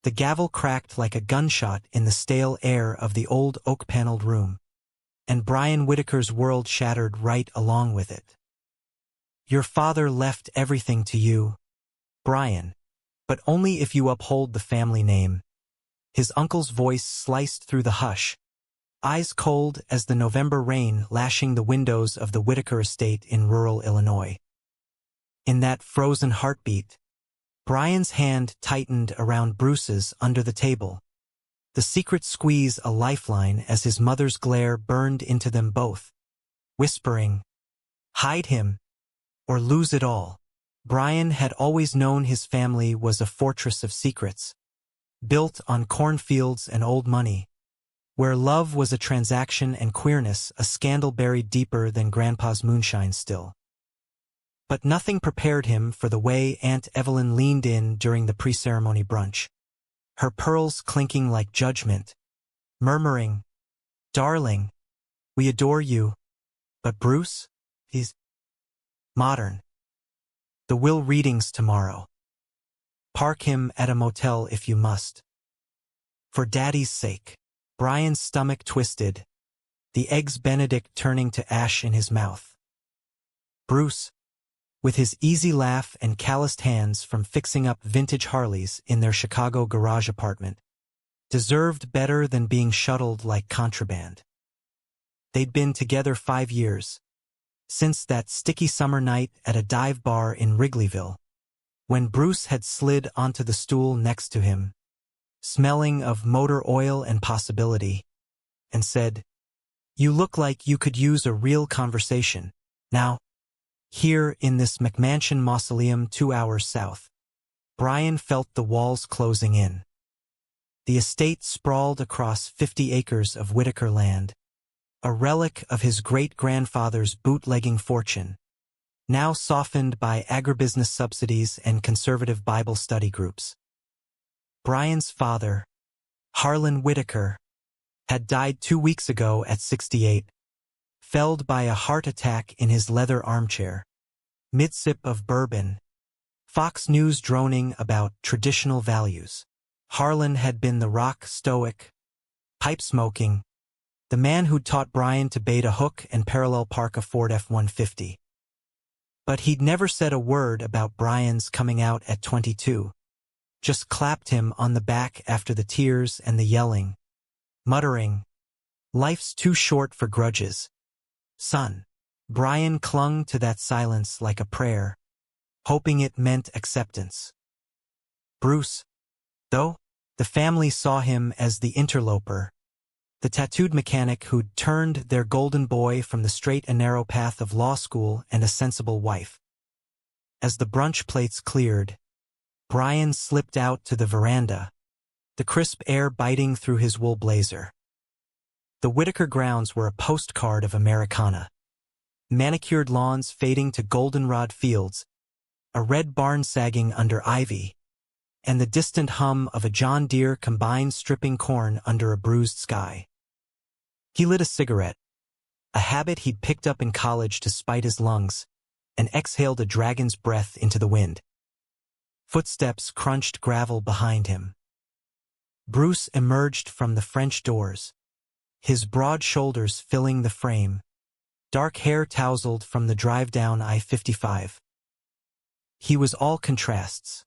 The gavel cracked like a gunshot in the stale air of the old oak-paneled room, and Brian Whitaker's world shattered right along with it. Your father left everything to you, Brian, but only if you uphold the family name. His uncle's voice sliced through the hush, eyes cold as the November rain lashing the windows of the Whitaker estate in rural Illinois. In that frozen heartbeat, Brian's hand tightened around Bruce's under the table, the secret squeeze a lifeline as his mother's glare burned into them both, whispering, "Hide him, or lose it all." Brian had always known his family was a fortress of secrets, built on cornfields and old money, where love was a transaction and queerness a scandal buried deeper than Grandpa's moonshine still. But nothing prepared him for the way Aunt Evelyn leaned in during the pre-ceremony brunch, her pearls clinking like judgment, murmuring, "Darling, we adore you, but Bruce, he's modern. The will readings tomorrow. Park him at a motel if you must. For Daddy's sake." Brian's stomach twisted, the eggs Benedict turning to ash in his mouth. Bruce, with his easy laugh and calloused hands from fixing up vintage Harleys in their Chicago garage apartment, deserved better than being shuttled like contraband. They'd been together 5 years, since that sticky summer night at a dive bar in Wrigleyville, when Bruce had slid onto the stool next to him, smelling of motor oil and possibility, and said, "You look like you could use a real conversation. Now, here in this McMansion mausoleum 2 hours south." Brian felt the walls closing in. The estate sprawled across 50 acres of Whitaker land, a relic of his great-grandfather's bootlegging fortune, now softened by agribusiness subsidies and conservative Bible study groups. Brian's father, Harlan Whitaker, had died 2 weeks ago at 68, felled by a heart attack in his leather armchair, mid-sip of bourbon, Fox News droning about traditional values. Harlan had been the rock stoic, pipe-smoking, the man who'd taught Brian to bait a hook and parallel park a Ford F-150. But he'd never said a word about Brian's coming out at 22, just clapped him on the back after the tears and the yelling, muttering, "Life's too short for grudges, son." Brian clung to that silence like a prayer, hoping it meant acceptance. Bruce, though, the family saw him as the interloper, the tattooed mechanic who'd turned their golden boy from the straight and narrow path of law school and a sensible wife. As the brunch plates cleared, Brian slipped out to the veranda, the crisp air biting through his wool blazer. The Whitaker grounds were a postcard of Americana. Manicured lawns fading to goldenrod fields, a red barn sagging under ivy, and the distant hum of a John Deere combine stripping corn under a bruised sky. He lit a cigarette, a habit he'd picked up in college to spite his lungs, and exhaled a dragon's breath into the wind. Footsteps crunched gravel behind him. Bruce emerged from the French doors, his broad shoulders filling the frame, dark hair tousled from the drive down I-55. He was all contrasts,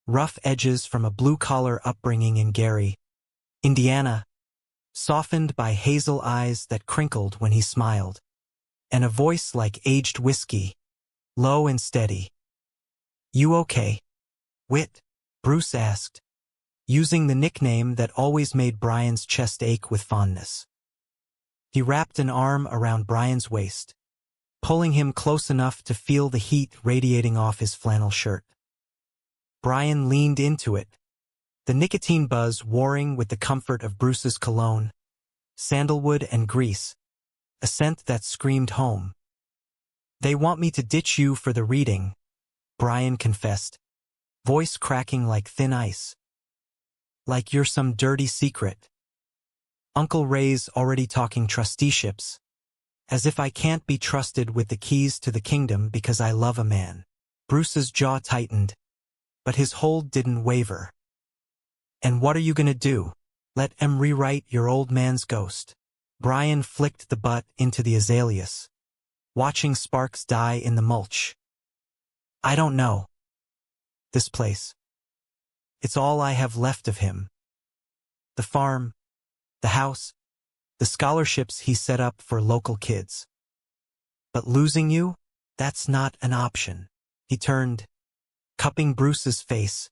rough edges from a blue-collar upbringing in Gary, Indiana, softened by hazel eyes that crinkled when he smiled, and a voice like aged whiskey, low and steady. "You okay, Whit?" Bruce asked, using the nickname that always made Brian's chest ache with fondness. He wrapped an arm around Brian's waist, pulling him close enough to feel the heat radiating off his flannel shirt. Brian leaned into it, the nicotine buzz warring with the comfort of Bruce's cologne, sandalwood and grease, a scent that screamed home. "They want me to ditch you for the reading," Brian confessed, voice cracking like thin ice. "Like you're some dirty secret. Uncle Ray's already talking trusteeships, as if I can't be trusted with the keys to the kingdom because I love a man." Bruce's jaw tightened, but his hold didn't waver. And what are you gonna do? Let em rewrite your old man's ghost. Brian flicked the butt into the azaleas, watching sparks die in the mulch. I don't know. This place. It's all I have left of him. The farm, the house, the scholarships he set up for local kids. But losing you? That's not an option. He turned, cupping Bruce's face,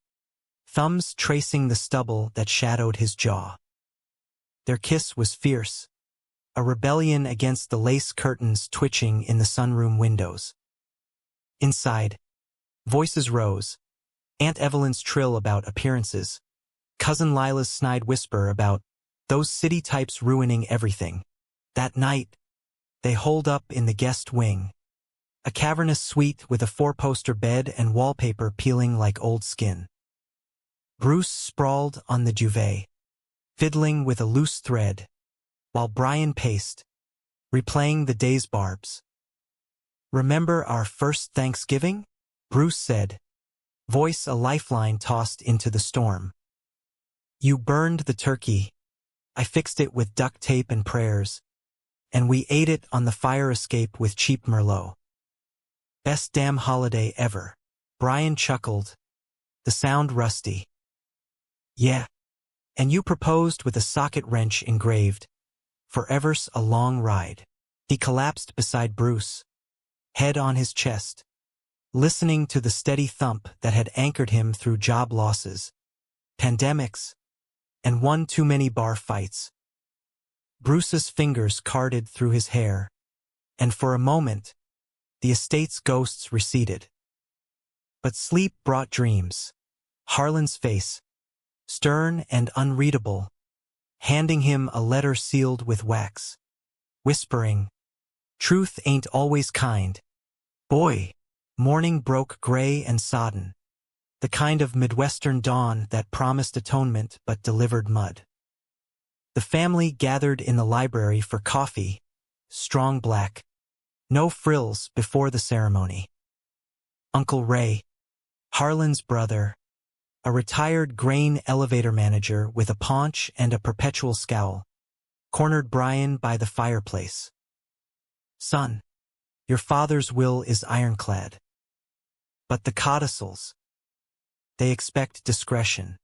thumbs tracing the stubble that shadowed his jaw. Their kiss was fierce, a rebellion against the lace curtains twitching in the sunroom windows. Inside, voices rose, Aunt Evelyn's trill about appearances, Cousin Lila's snide whisper about those city types ruining everything. That night, they holed up in the guest wing, a cavernous suite with a four-poster bed and wallpaper peeling like old skin. Bruce sprawled on the duvet, fiddling with a loose thread, while Brian paced, replaying the day's barbs. Remember our first Thanksgiving? Bruce said, voice a lifeline tossed into the storm. You burned the turkey. I fixed it with duct tape and prayers, and we ate it on the fire escape with cheap Merlot. Best damn holiday ever. Brian chuckled, the sound rusty. Yeah. And you proposed with a socket wrench engraved, forever's a long ride. He collapsed beside Bruce, head on his chest, listening to the steady thump that had anchored him through job losses, pandemics, and one too many bar fights. Bruce's fingers carded through his hair, and for a moment, the estate's ghosts receded. But sleep brought dreams. Harlan's face, stern and unreadable, handing him a letter sealed with wax, whispering, truth ain't always kind. Boy, morning broke gray and sodden, the kind of Midwestern dawn that promised atonement but delivered mud. The family gathered in the library for coffee, strong black, no frills before the ceremony. Uncle Ray, Harlan's brother, a retired grain elevator manager with a paunch and a perpetual scowl, cornered Brian by the fireplace. Son, your father's will is ironclad. But the codicils, they expect discretion.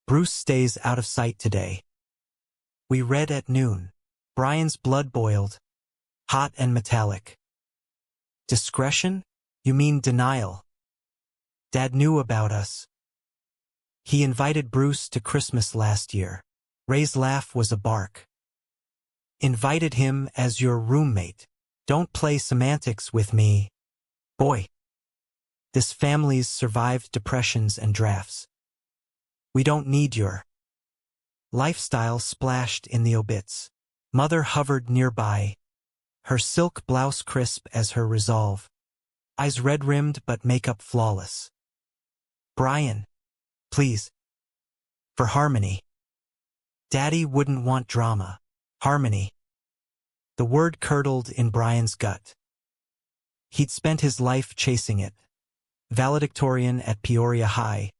Bruce stays out of sight today. We read at noon. Brian's blood boiled, hot and metallic. Discretion? You mean denial? Dad knew about us. He invited Bruce to Christmas last year. Ray's laugh was a bark. Invited him as your roommate. Don't play semantics with me. Boy. This family's survived depressions and drafts. We don't need your lifestyle splashed in the obits. Mother hovered nearby, her silk blouse crisp as her resolve, eyes red-rimmed but makeup flawless. Brian, please. For harmony. Daddy wouldn't want drama. Harmony. The word curdled in Brian's gut. He'd spent his life chasing it. Valedictorian at Peoria High,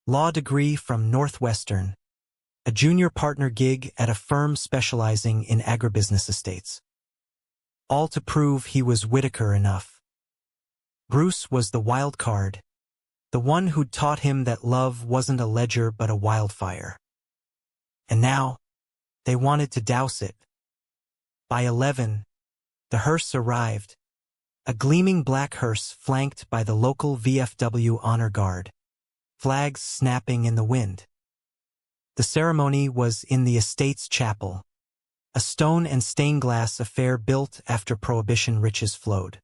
law degree from Northwestern, a junior partner gig at a firm specializing in agribusiness estates. All to prove he was Whitaker enough. Bruce was the wild card, the one who'd taught him that love wasn't a ledger but a wildfire. And now, they wanted to douse it. By 11, the hearse arrived, a gleaming black hearse flanked by the local VFW honor guard, flags snapping in the wind. The ceremony was in the estate's chapel, a stone and stained glass affair built after Prohibition riches flowed.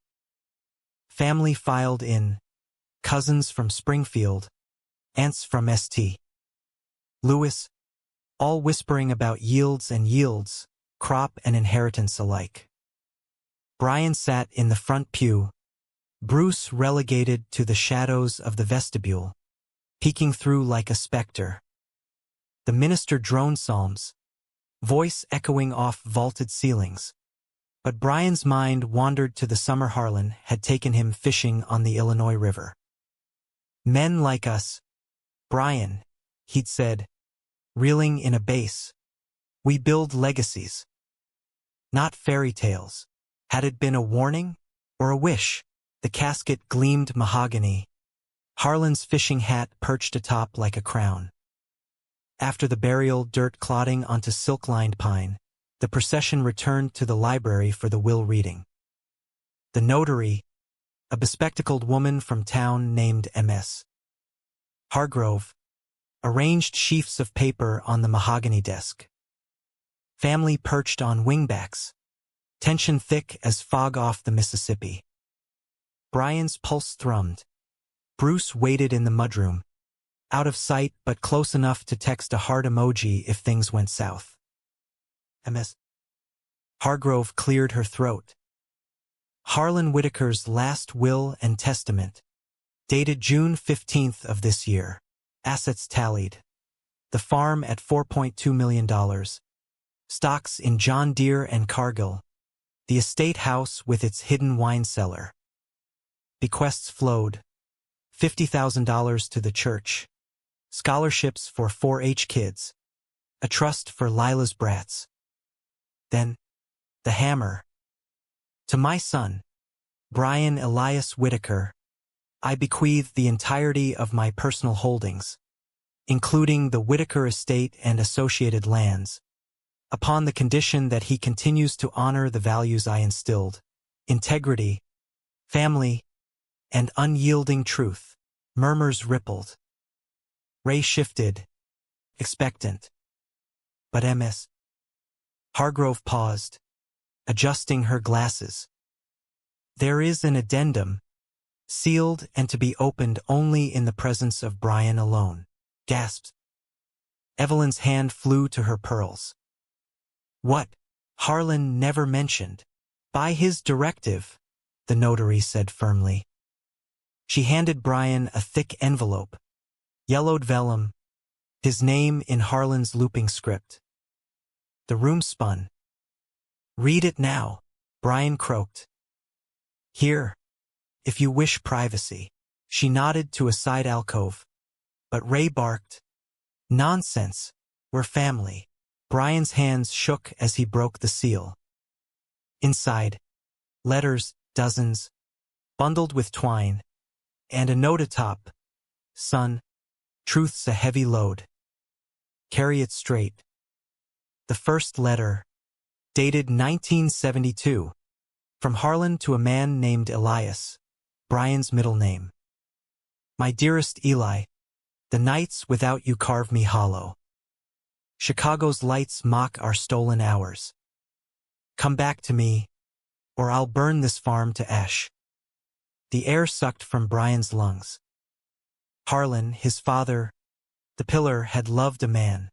Family filed in, cousins from Springfield, aunts from St. Louis, all whispering about yields and yields, crop and inheritance alike. Brian sat in the front pew, Bruce relegated to the shadows of the vestibule, peeking through like a specter. The minister droned psalms, voice echoing off vaulted ceilings. But Brian's mind wandered to the summer Harlan had taken him fishing on the Illinois River. Men like us, Brian, he'd said, reeling in a base. We build legacies, not fairy tales. Had it been a warning or a wish? The casket gleamed mahogany. Harlan's fishing hat perched atop like a crown. After the burial, dirt clotting onto silk-lined pine, the procession returned to the library for the will reading. The notary, a bespectacled woman from town named Ms. Hargrove, arranged sheafs of paper on the mahogany desk. Family perched on wingbacks, tension thick as fog off the Mississippi. Brian's pulse thrummed. Bruce waited in the mudroom, out of sight but close enough to text a heart emoji if things went south. Ms. Hargrove cleared her throat. Harlan Whitaker's last will and testament, dated June 15th of this year. Assets tallied. The farm at $4.2 million. Stocks in John Deere and Cargill. The estate house with its hidden wine cellar. Bequests flowed. $50,000 to the church. Scholarships for 4-H kids. A trust for Lila's brats. Then, the hammer. To my son, Brian Elias Whitaker, I bequeath the entirety of my personal holdings, including the Whitaker estate and associated lands, upon the condition that he continues to honor the values I instilled: integrity, family, and unyielding truth. Murmurs rippled. Ray shifted, expectant. But Ms. Hargrove paused, adjusting her glasses. There is an addendum, sealed and to be opened only in the presence of Brian alone. Gasped. Evelyn's hand flew to her pearls. What? Harlan never mentioned. By his directive, the notary said firmly. She handed Brian a thick envelope, yellowed vellum, his name in Harlan's looping script. The room spun. Read it now, Brian croaked. Here, if you wish privacy. She nodded to a side alcove. But Ray barked. Nonsense, we're family. Brian's hands shook as he broke the seal. Inside, letters, dozens, bundled with twine, and a note atop. Son, truth's a heavy load. Carry it straight. The first letter, dated 1972, from Harlan to a man named Elias, Brian's middle name. My dearest Eli, the nights without you carve me hollow. Chicago's lights mock our stolen hours. Come back to me, or I'll burn this farm to ash. The air sucked from Brian's lungs. Harlan, his father, the pillar, had loved a man.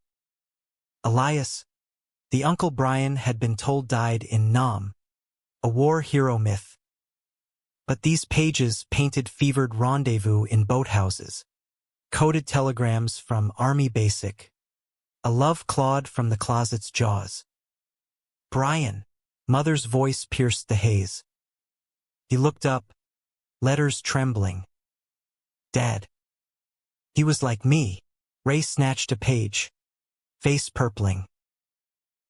Elias, the uncle Brian had been told died in Nam, a war hero myth. But these pages painted fevered rendezvous in boathouses, coded telegrams from Army Basic, a love clawed from the closet's jaws. Brian, mother's voice pierced the haze. He looked up, letters trembling. Dad. He was like me. Ray snatched a page, face purpling.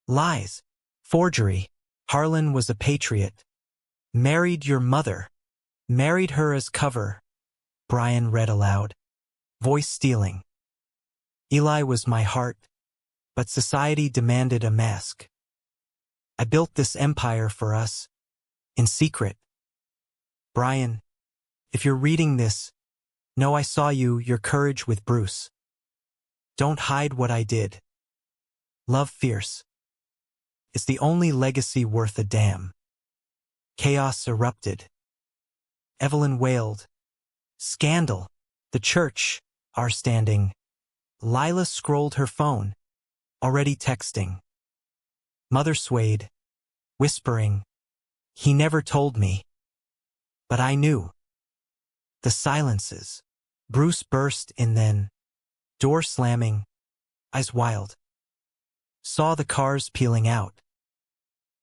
Lies. Forgery. Harlan was a patriot. Married your mother. Married her as cover. Brian read aloud, voice stealing. Eli was my heart, but society demanded a mask. I built this empire for us, in secret. Brian, if you're reading this, know I saw your courage with Bruce. Don't hide what I did. Love fierce. It's the only legacy worth a damn. Chaos erupted. Evelyn wailed. Scandal. The church, our standing. Lila scrolled her phone, already texting. Mother swayed, whispering, he never told me. But I knew. The silences. Bruce burst in then, door slamming, eyes wild. Saw the cars peeling out.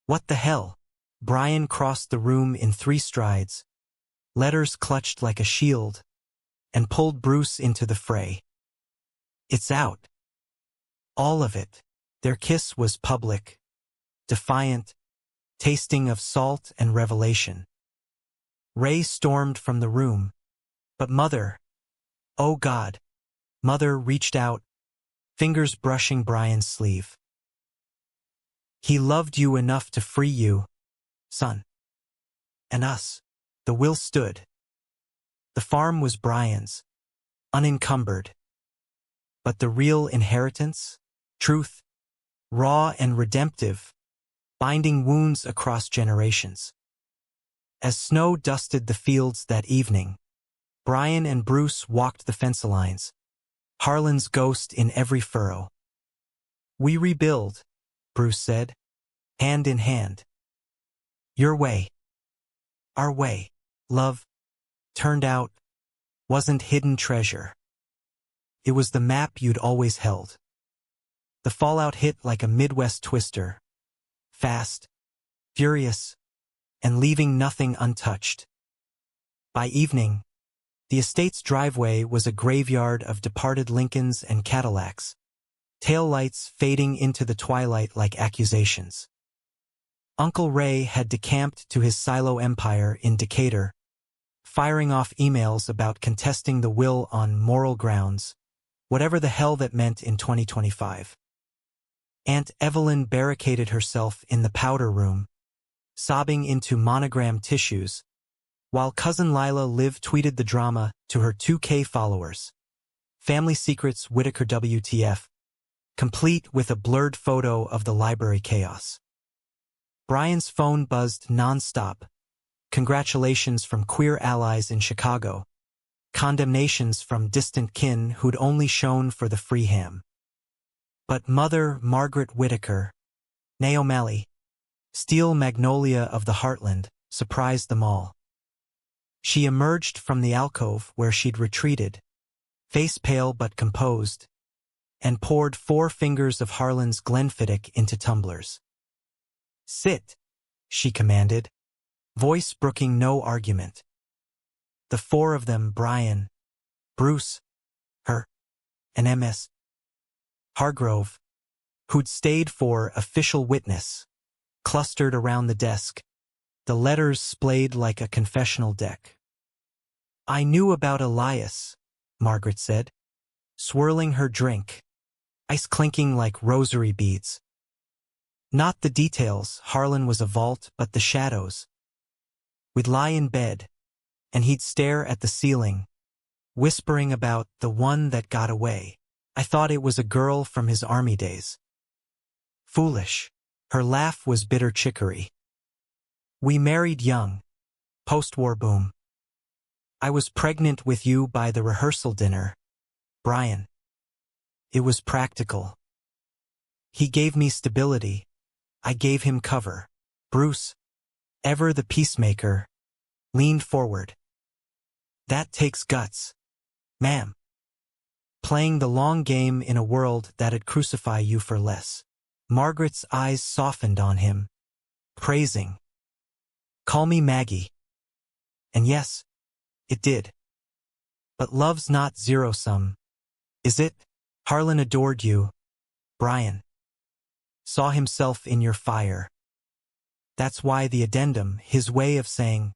What the hell? Brian crossed the room in 3 strides, letters clutched like a shield, and pulled Bruce into the fray. It's out. All of it. Their kiss was public, defiant, tasting of salt and revelation. Ray stormed from the room. But Mother, oh God, Mother reached out, fingers brushing Brian's sleeve. He loved you enough to free you, son. And us. The will stood. The farm was Brian's, unencumbered. But the real inheritance, truth, raw and redemptive, binding wounds across generations. As snow dusted the fields that evening, Brian and Bruce walked the fence lines, Harlan's ghost in every furrow. We rebuild, Bruce said, hand in hand. Your way. Our way. Love, turned out, wasn't hidden treasure. It was the map you'd always held. The fallout hit like a Midwest twister, fast, furious, and leaving nothing untouched. By evening, the estate's driveway was a graveyard of departed Lincolns and Cadillacs, taillights fading into the twilight like accusations. Uncle Ray had decamped to his silo empire in Decatur, firing off emails about contesting the will on moral grounds, whatever the hell that meant in 2025. Aunt Evelyn barricaded herself in the powder room, sobbing into monogram tissues, while Cousin Lila Liv tweeted the drama to her 2K followers. Family Secrets Whitaker WTF, complete with a blurred photo of the library chaos. Brian's phone buzzed nonstop. Congratulations from queer allies in Chicago. Condemnations from distant kin who'd only shown for the free ham. But Mother Margaret Whitaker, Nae O'Malley, Steel Magnolia of the Heartland, surprised them all. She emerged from the alcove where she'd retreated, face pale but composed, and poured 4 fingers of Harlan's Glenfiddich into tumblers. Sit, she commanded, voice brooking no argument. The 4 of them, Brian, Bruce, her, and MS. Hargrove, who'd stayed for official witness, clustered around the desk, the letters splayed like a confessional deck. I knew about Elias, Margaret said, swirling her drink, ice clinking like rosary beads. Not the details, Harlan was a vault, but the shadows. We'd lie in bed, and he'd stare at the ceiling, whispering about the one that got away. I thought it was a girl from his army days. Foolish. Her laugh was bitter chicory. We married young. Post-war boom. I was pregnant with you by the rehearsal dinner, Brian. It was practical. He gave me stability. I gave him cover. Bruce, ever the peacemaker, leaned forward. That takes guts, ma'am. Playing the long game in a world that'd crucify you for less. Margaret's eyes softened on him, praising. Call me Maggie. And yes, it did. But love's not zero-sum, is it? Harlan adored you, Brian. Saw himself in your fire. That's why the addendum, his way of saying,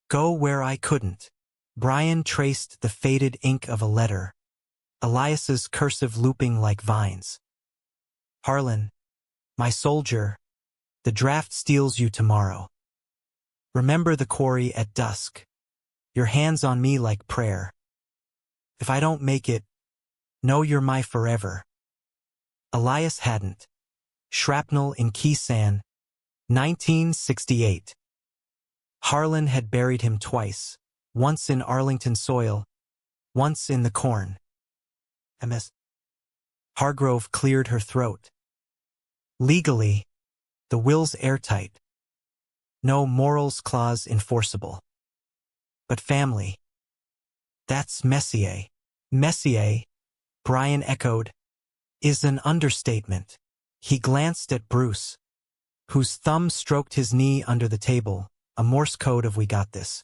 go where I couldn't. Brian traced the faded ink of a letter, Elias's cursive looping like vines. Harlan, my soldier, the draft steals you tomorrow. Remember the quarry at dusk. Your hands on me like prayer. If I don't make it, know you're my forever. Elias hadn't. Shrapnel in Keysan, 1968. Harlan had buried him twice, once in Arlington soil, once in the corn. MS. Hargrove cleared her throat. Legally, the will's airtight. No morals clause enforceable. But family. That's Messier. Messier, Brian echoed, is an understatement. He glanced at Bruce, whose thumb stroked his knee under the table, a Morse code of we got this.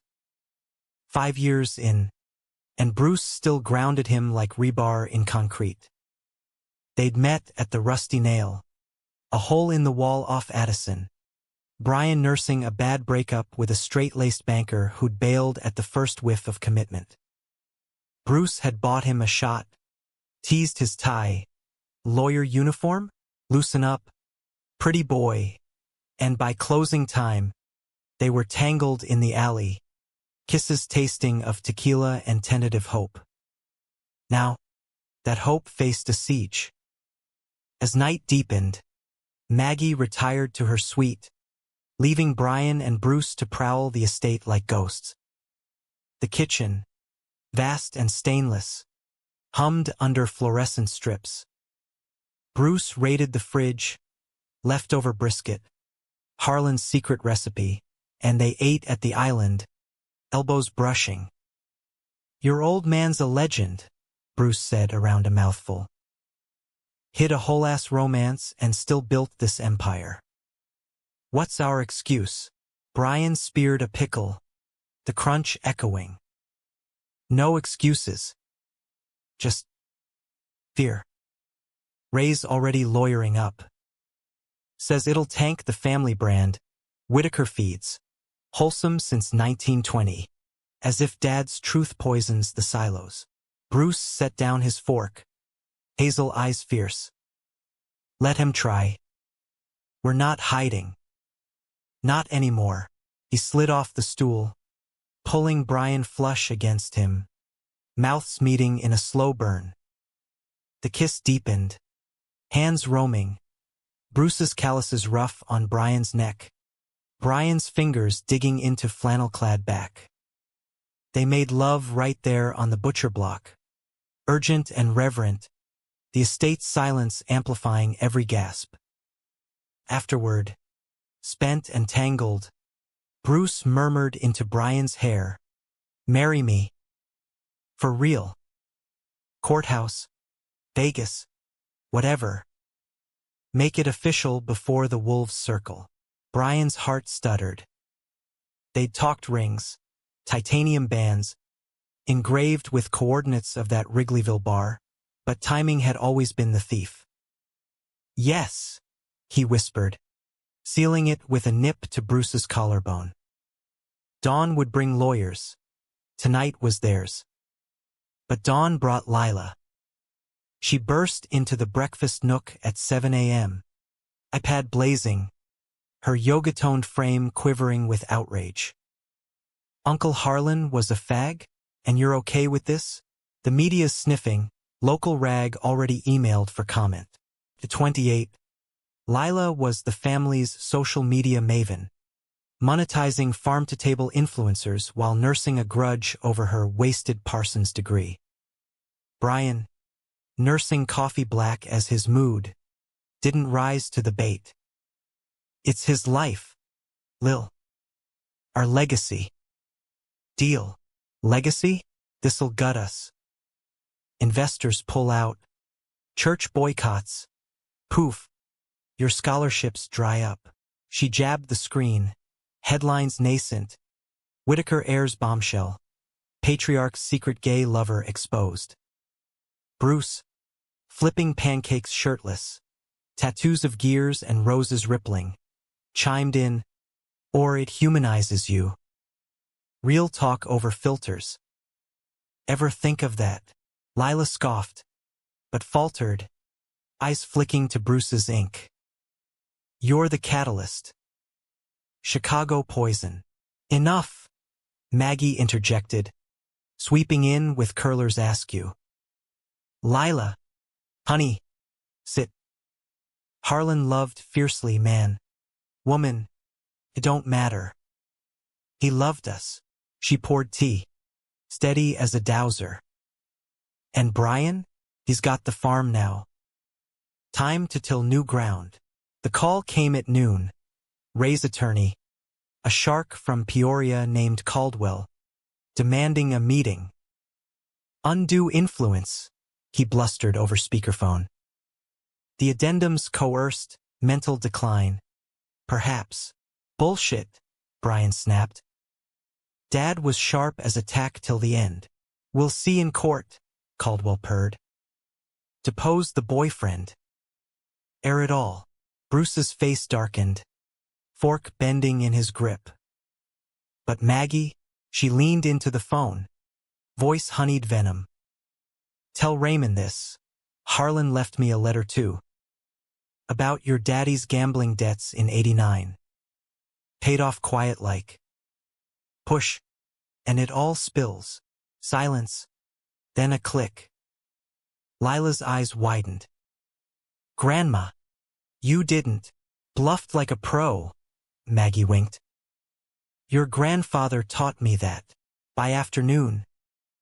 5 years in, and Bruce still grounded him like rebar in concrete. They'd met at the Rusty Nail, a hole-in-the-wall off Addison. Brian nursing a bad breakup with a straight-laced banker who'd bailed at the first whiff of commitment. Bruce had bought him a shot, teased his tie. Lawyer uniform? Loosen up. Pretty boy. And by closing time, they were tangled in the alley, kisses tasting of tequila and tentative hope. Now, that hope faced a siege. As night deepened, Maggie retired to her suite, leaving Brian and Bruce to prowl the estate like ghosts. The kitchen, vast and stainless, hummed under fluorescent strips. Bruce raided the fridge, leftover brisket, Harlan's secret recipe, and they ate at the island, elbows brushing. "Your old man's a legend," Bruce said around a mouthful. "Hid a whole-ass romance and still built this empire. What's our excuse?" Brian speared a pickle, the crunch echoing. "No excuses. Just fear. Ray's already lawyering up. Says it'll tank the family brand, Whitaker Feeds, wholesome since 1920, as if Dad's truth poisons the silos." Bruce set down his fork, hazel eyes fierce. "Let him try. We're not hiding. Not anymore." He slid off the stool, pulling Brian flush against him, mouths meeting in a slow burn. The kiss deepened, hands roaming, Bruce's calluses rough on Brian's neck, Brian's fingers digging into flannel-clad back. They made love right there on the butcher block, urgent and reverent, the estate's silence amplifying every gasp. Afterward, spent and tangled, Bruce murmured into Brian's hair, "Marry me. For real. Courthouse, Vegas, whatever. Make it official before the wolves circle." Brian's heart stuttered. They'd talked rings, titanium bands, engraved with coordinates of that Wrigleyville bar, but timing had always been the thief. "Yes," he whispered, sealing it with a nip to Bruce's collarbone. Dawn would bring lawyers. Tonight was theirs. But Dawn brought Lila. She burst into the breakfast nook at 7 a.m., iPad blazing, her yoga-toned frame quivering with outrage. "Uncle Harlan was a fag? And you're okay with this?" The media's sniffing, local rag already emailed for comment. The 28. Lila was the family's social media maven, monetizing farm-to-table influencers while nursing a grudge over her wasted Parsons degree. Brian, nursing coffee black as his mood, didn't rise to the bait. "It's his life, Lil. Our legacy." "Deal. Legacy? This'll gut us. Investors pull out. Church boycotts. Poof. Your scholarships dry up." She jabbed the screen. Headlines nascent. Whitaker airs bombshell. Patriarch's secret gay lover exposed. Bruce, flipping pancakes shirtless, tattoos of gears and roses rippling, chimed in, "Or it humanizes you. Real talk over filters. Ever think of that?" Lila scoffed, but faltered, eyes flicking to Bruce's ink. "You're the catalyst. Chicago poison." "Enough," Maggie interjected, sweeping in with curler's askew. "Lila, honey, sit." Harlan loved fiercely, man. Woman, it don't matter. He loved us. She poured tea, steady as a dowser. "And Brian? He's got the farm now. Time to till new ground." The call came at noon. Ray's attorney, a shark from Peoria named Caldwell, demanding a meeting. "Undue influence," he blustered over speakerphone. "The addendum's coerced, mental decline. Perhaps." "Bullshit," Brian snapped. "Dad was sharp as a tack till the end." "We'll see in court," Caldwell purred. Depose the boyfriend. Air it all. Bruce's face darkened, fork bending in his grip. But Maggie, she leaned into the phone, voice honeyed venom. Tell Raymond this. Harlan left me a letter too. About your daddy's gambling debts in '89. Paid off quiet like. Push. And it all spills. Silence. Then a click. Lila's eyes widened. Grandma. You didn't. Bluffed like a pro. Maggie winked. Your grandfather taught me that. By afternoon,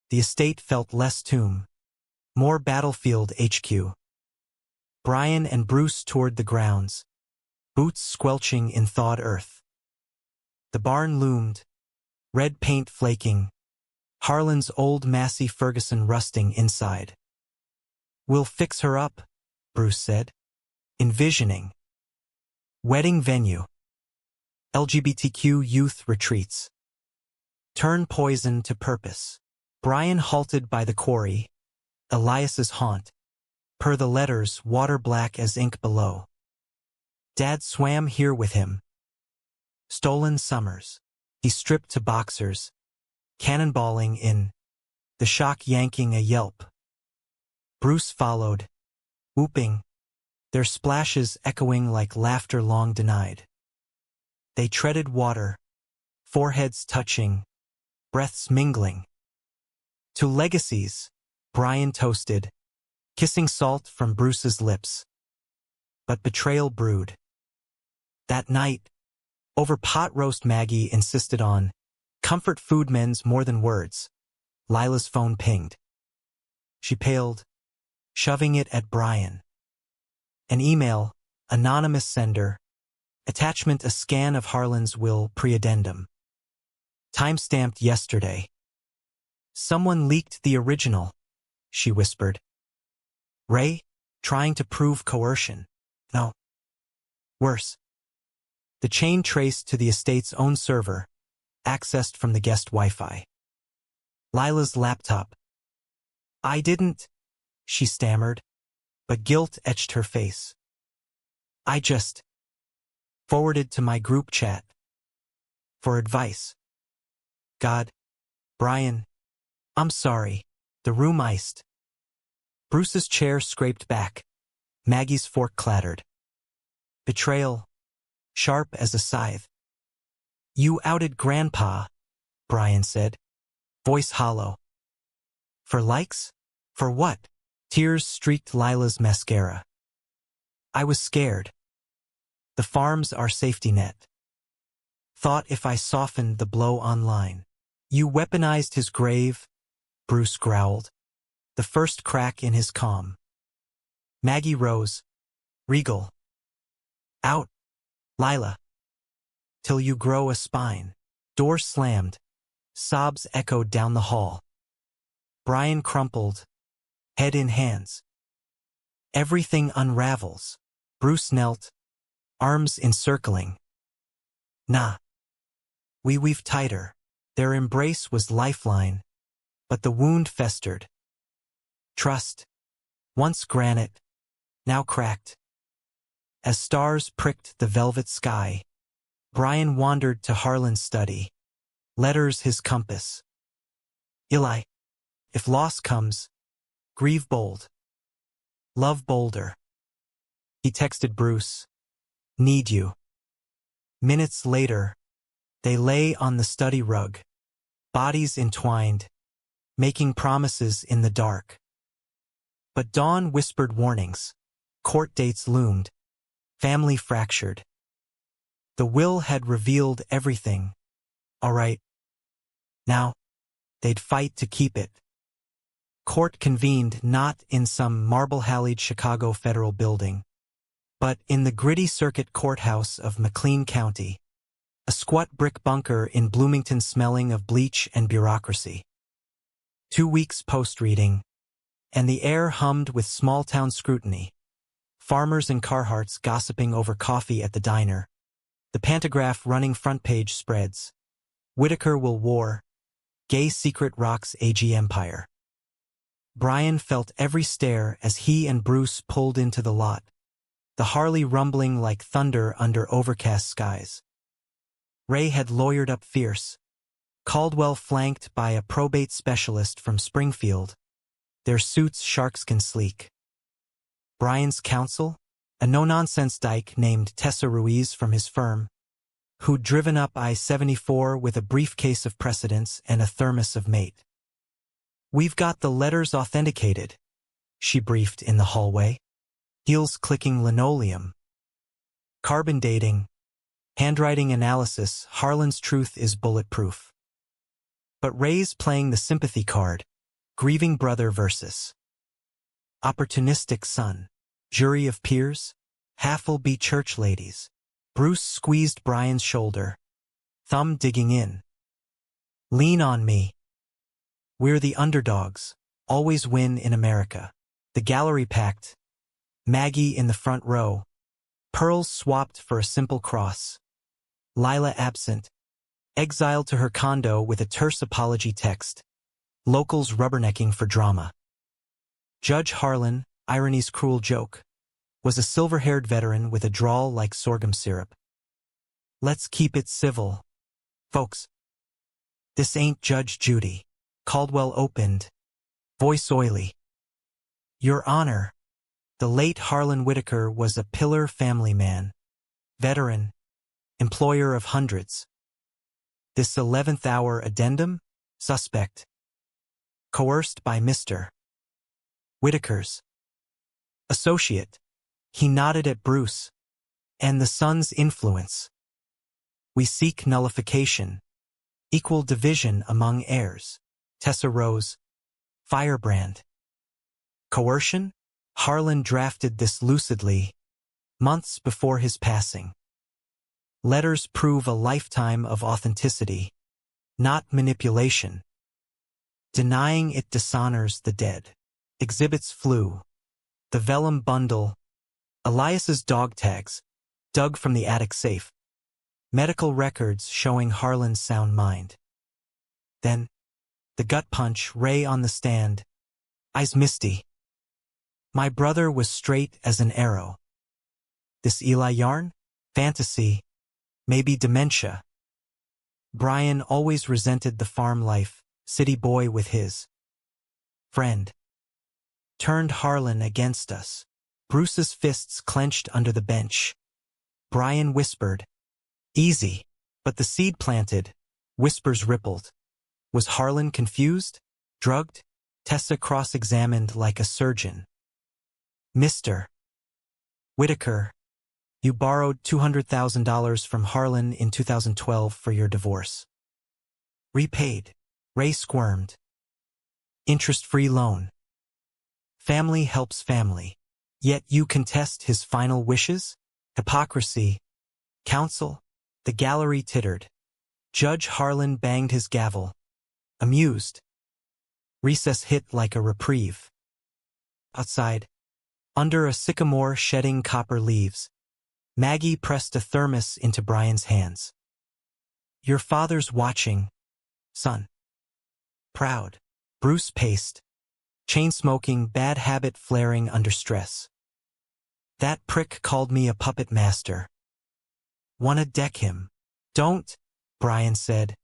the estate felt less tomb. More battlefield HQ. Brian and Bruce toured the grounds, boots squelching in thawed earth. The barn loomed, red paint flaking, Harlan's old Massey Ferguson rusting inside. We'll fix her up, Bruce said, envisioning. Wedding venue. LGBTQ youth retreats. Turn poison to purpose. Brian halted by the quarry, Elias's haunt, per the letters water black as ink below. Dad swam here with him. Stolen summers. He stripped to boxers, cannonballing in, the shock yanking a yelp. Bruce followed, whooping, their splashes echoing like laughter long denied. They treaded water, foreheads touching, breaths mingling. To legacies, Brian toasted, kissing salt from Bruce's lips. But betrayal brewed. That night, over pot roast Maggie insisted on, comfort food means more than words. Lila's phone pinged. She paled, shoving it at Brian. An email, anonymous sender, attachment a scan of Harlan's will pre-addendum. Time-stamped yesterday. Someone leaked the original, she whispered. Ray, trying to prove coercion. No. Worse. The chain traced to the estate's own server, accessed from the guest Wi-Fi. Lila's laptop. I didn't, she stammered, but guilt etched her face. I just forwarded to my group chat. For advice. God. Brian. I'm sorry. The room iced. Bruce's chair scraped back. Maggie's fork clattered. Betrayal. Sharp as a scythe. You outed Grandpa, Brian said, voice hollow. For likes? For what? Tears streaked Lila's mascara. I was scared. The farm's our safety net. Thought if I softened the blow online. You weaponized his grave, Bruce growled, the first crack in his calm. Maggie rose, regal. Out, Lila. Till you grow a spine. Door slammed. Sobs echoed down the hall. Brian crumpled, head in hands. Everything unravels. Bruce knelt, arms encircling. Nah. We weave tighter. Their embrace was lifeline, but the wound festered. Trust. Once granite, now cracked. As stars pricked the velvet sky, Brian wandered to Harlan's study. Letters his compass. Eli. If loss comes, grieve bold. Love bolder. He texted Bruce. Need you. Minutes later, they lay on the study rug, bodies entwined, making promises in the dark. But dawn whispered warnings. Court dates loomed. Family fractured. The will had revealed everything. All right. Now, they'd fight to keep it. Court convened not in some marble-hallied Chicago federal building, but in the gritty circuit courthouse of McLean County, a squat brick bunker in Bloomington smelling of bleach and bureaucracy. 2 weeks post-reading, and the air hummed with small-town scrutiny. Farmers and Carhartts gossiping over coffee at the diner. The Pantograph running front-page spreads. Whitaker will war. Gay secret rocks AG empire. Brian felt every stare as he and Bruce pulled into the lot, the Harley rumbling like thunder under overcast skies. Ray had lawyered up fierce, Caldwell flanked by a probate specialist from Springfield, their suits sharkskin sleek. Brian's counsel, a no-nonsense dyke named Tessa Ruiz from his firm, who'd driven up I-74 with a briefcase of precedents and a thermos of mate. "We've got the letters authenticated," she briefed in the hallway, heels clicking linoleum. "Carbon dating, handwriting analysis, Harlan's truth is bulletproof." But Ray's playing the sympathy card, grieving brother versus opportunistic son, jury of peers, half-will-be church ladies. Bruce squeezed Brian's shoulder, thumb digging in. "Lean on me. We're the underdogs, always win in America." The gallery packed, Maggie in the front row, pearls swapped for a simple cross. Lila absent, exiled to her condo with a terse apology text. Locals rubbernecking for drama. Judge Harlan, irony's cruel joke, was a silver-haired veteran with a drawl like sorghum syrup. "Let's keep it civil, folks. This ain't Judge Judy." Caldwell opened, voice oily. "Your Honor, the late Harlan Whitaker was a pillar family man, veteran, employer of hundreds. This 11th hour addendum, suspect. Coerced by Mr. Whitaker's associate." He nodded at Bruce. "And the son's influence. We seek nullification, equal division among heirs." Tessa rose, firebrand. "Coercion?" Harlan drafted this lucidly, months before his passing. "Letters prove a lifetime of authenticity, not manipulation. Denying it dishonors the dead." Exhibits flew. The vellum bundle, Elias's dog tags, dug from the attic safe. Medical records showing Harlan's sound mind. Then, the gut punch, Ray on the stand, eyes misty. "My brother was straight as an arrow. This Eli yarn? Fantasy, maybe dementia." Brian always resented the farm life, city boy with his friend. Turned Harlan against us. Bruce's fists clenched under the bench. Brian whispered, "Easy." But the seed planted, whispers rippled. Was Harlan confused? Drugged? Tessa cross-examined like a surgeon. "Mr. Whitaker, you borrowed $200,000 from Harlan in 2012 for your divorce. Repaid." Ray squirmed. "Interest-free loan. Family helps family. Yet you contest his final wishes? Hypocrisy. Counsel?" The gallery tittered. Judge Harlan banged his gavel, amused. Recess hit like a reprieve. Outside, under a sycamore shedding copper leaves, Maggie pressed a thermos into Brian's hands. "Your father's watching, son." Proud. Bruce paced, chain-smoking, bad habit flaring under stress. "That prick called me a puppet master. Wanna deck him?" "Don't," Brian said,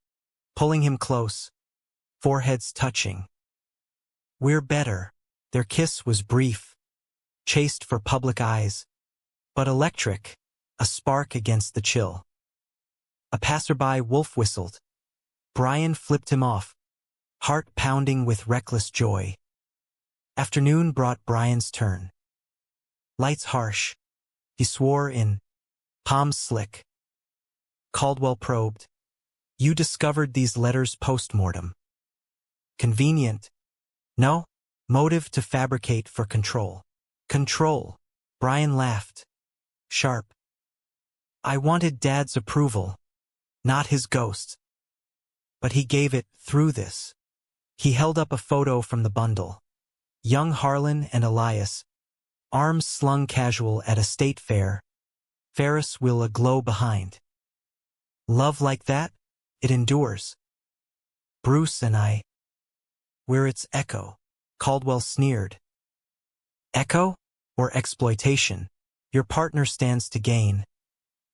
pulling him close, foreheads touching. "We're better." Their kiss was brief, chaste for public eyes, but electric, a spark against the chill. A passerby wolf whistled. Brian flipped him off, heart pounding with reckless joy. Afternoon brought Brian's turn. Lights harsh. He swore in, palms slick. Caldwell probed. "You discovered these letters post-mortem. Convenient. No? Motive to fabricate for control." "Control." Brian laughed. Sharp. "I wanted Dad's approval, not his ghost. But he gave it through this." He held up a photo from the bundle. Young Harlan and Elias, arms slung casual at a state fair, Ferris wheel aglow behind. "Love like that? It endures. Bruce and I, we're its echo." Caldwell sneered. Echo? Or exploitation? Your partner stands to gain.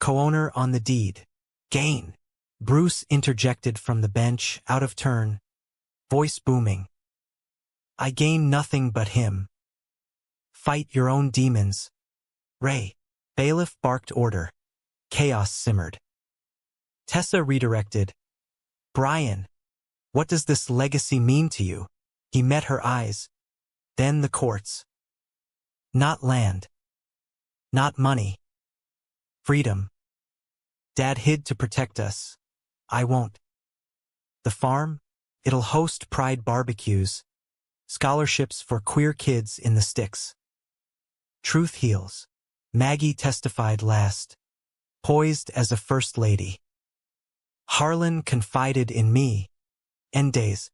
Co-owner on the deed. Gain. Bruce interjected from the bench, out of turn, voice booming. I gain nothing but him. Fight your own demons. Ray. Bailiff barked order. Chaos simmered. Tessa redirected. Brian, what does this legacy mean to you? He met her eyes. Then the courts. Not land. Not money. Freedom. Dad hid to protect us. I won't. The farm? It'll host pride barbecues. Scholarships for queer kids in the sticks. Truth heals. Maggie testified last. Poised as a first lady. Harlan confided in me. End days.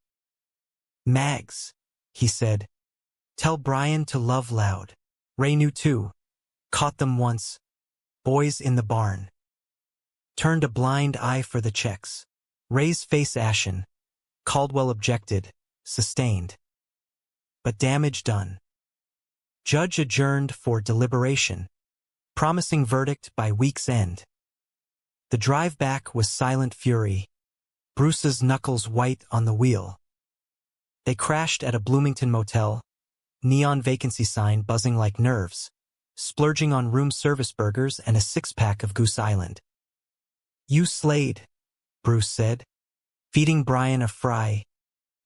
Mags, he said. Tell Brian to love loud. Ray knew too. Caught them once. Boys in the barn. Turned a blind eye for the checks. Ray's face ashen. Caldwell objected. Sustained. But damage done. Judge adjourned for deliberation. Promising verdict by week's end. The drive back was silent fury. Bruce's knuckles white on the wheel. They crashed at a Bloomington motel. Neon vacancy sign buzzing like nerves. Splurging on room service burgers and a six-pack of Goose Island. You slayed, Bruce said. Feeding Brian a fry.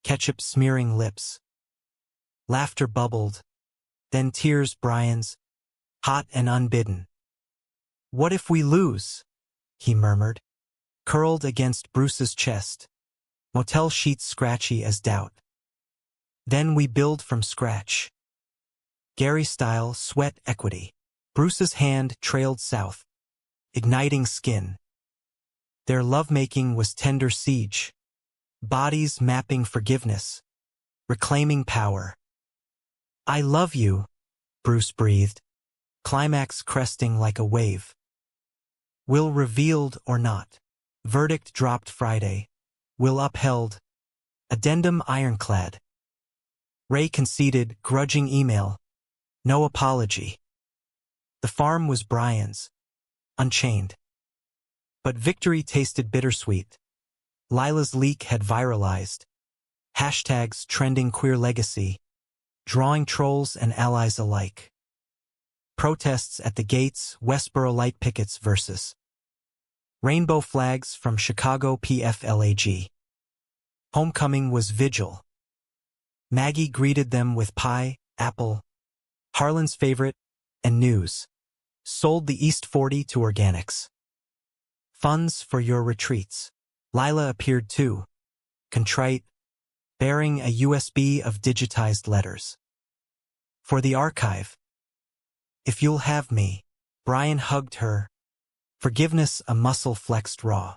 Ketchup smearing lips. Laughter bubbled. Then tears Brian's. Hot and unbidden. What if we lose? He murmured. Curled against Bruce's chest. Motel sheets scratchy as doubt. Then we build from scratch. Gary style sweat equity. Bruce's hand trailed south. Igniting skin. Their lovemaking was tender siege. Bodies mapping forgiveness. Reclaiming power. I love you, Bruce breathed. Climax cresting like a wave. Will revealed or not. Verdict dropped Friday. Will upheld. Addendum ironclad. Ray conceded, grudging email. No apology. The farm was Brian's. Unchained. But victory tasted bittersweet. Lila's leak had viralized. Hashtags trending queer legacy. Drawing trolls and allies alike. Protests at the gates, Westboro light pickets versus rainbow flags from Chicago PFLAG. Homecoming was vigil. Maggie greeted them with pie, apple, Harlan's favorite, and news. Sold the East 40 to organics. Funds for your retreats. Lila appeared too. Contrite, bearing a USB of digitized letters. For the archive. If you'll have me. Brian hugged her. Forgiveness a muscle flexed raw.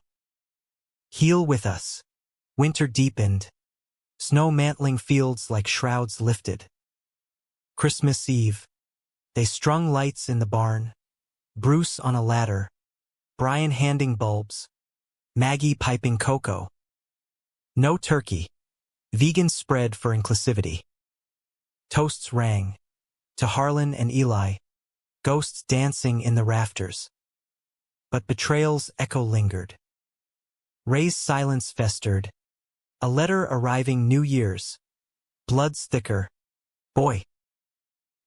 Heal with us. Winter deepened. Snow mantling fields like shrouds lifted. Christmas Eve. They strung lights in the barn. Bruce on a ladder. Brian handing bulbs. Maggie piping cocoa. No turkey. Vegan spread for inclusivity. Toasts rang. To Harlan and Eli. Ghosts dancing in the rafters. But betrayal's echo lingered. Ray's silence festered. A letter arriving New Year's. Blood's thicker. Boy.